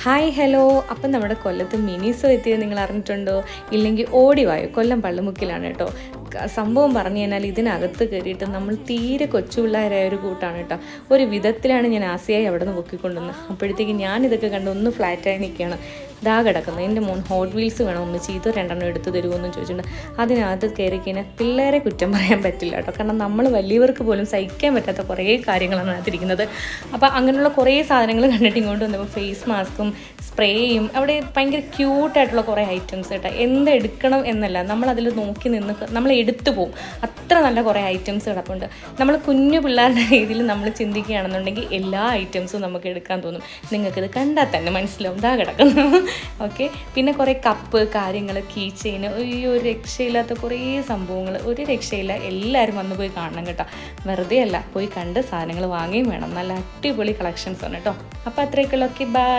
Hi hello. അപ്പം നമ്മുടെ കൊല്ലത്ത് മിനിസോ എത്തിയത് നിങ്ങൾ അറിഞ്ഞിട്ടുണ്ടോ? ഇല്ലെങ്കിൽ ഓടിവായോ, കൊല്ലം പള്ളിമുക്കിലാണ് കേട്ടോ. സംഭവം പറഞ്ഞു കഴിഞ്ഞാൽ ഇതിനകത്ത് കയറിയിട്ട് നമ്മൾ തീരെ കൊച്ചു പിള്ളേരായ ഒരു കൂട്ടാണ് കേട്ടോ. ഒരു വിധത്തിലാണ് ഞാൻ ആസിയായി അവിടെ നിന്ന് പൊക്കിക്കൊണ്ടുവന്നത്. അപ്പോഴത്തേക്ക് ഞാനിതൊക്കെ കണ്ട് ഒന്ന് ഫ്ലാറ്റായി നിൽക്കുകയാണ്. ഇതാ കിടക്കുന്നത്. എൻ്റെ മോൻ ഹോട്ട് വീൽസ് വേണം ഒന്ന് ചെയ്ത് 2 എടുത്ത് തരുമോയെന്ന് ചോദിച്ചിട്ടുണ്ട്. അതിനകത്ത് കയറി കഴിഞ്ഞാൽ പിള്ളേരെ കുറ്റം പറയാൻ പറ്റില്ല കേട്ടോ. കാരണം നമ്മൾ വലിയവർക്ക് പോലും സഹിക്കാൻ പറ്റാത്ത കുറേ കാര്യങ്ങളാണ് അതിനകത്തിരിക്കുന്നത്. അപ്പോൾ അങ്ങനെയുള്ള കുറേ സാധനങ്ങൾ കണ്ടിട്ട് ഇങ്ങോട്ട് വന്നപ്പോൾ ഫേസ് മാസ്കും സ്പ്രേയും അവിടെ ഭയങ്കര ക്യൂട്ടായിട്ടുള്ള കുറേ ഐറ്റംസ് കേട്ടോ. എന്തെടുക്കണം എന്നല്ല, നമ്മളതിൽ നോക്കി നിന്ന് നമ്മൾ എടുത്തു പോകും. അത്ര നല്ല കുറേ ഐറ്റംസ് കിടപ്പുണ്ട്. നമ്മൾ കുഞ്ഞു പിള്ളേരുടെ രീതിയിൽ നമ്മൾ ചിന്തിക്കുകയാണെന്നുണ്ടെങ്കിൽ എല്ലാ ഐറ്റംസും നമുക്ക് എടുക്കാൻ തോന്നും. നിങ്ങൾക്കിത് കണ്ടാൽ തന്നെ മനസ്സിലാവും. ഇതാ കിടക്കുന്നു. ഓക്കെ. പിന്നെ കുറേ കപ്പ് കാര്യങ്ങൾ, കീ ചെയിൻ, ഒരു രക്ഷയില്ലാത്ത കുറേ സംഭവങ്ങൾ, ഒരു രക്ഷയില്ല. എല്ലാവരും വന്ന് പോയി കാണണം കേട്ടോ. വെറുതെ അല്ല, പോയി കണ്ട് സാധനങ്ങൾ വാങ്ങുകയും വേണം. നല്ല അടിപൊളി കളക്ഷൻസ് ആണ് കേട്ടോ. അപ്പോൾ അത്രയൊക്കെയുള്ള. Okay, by.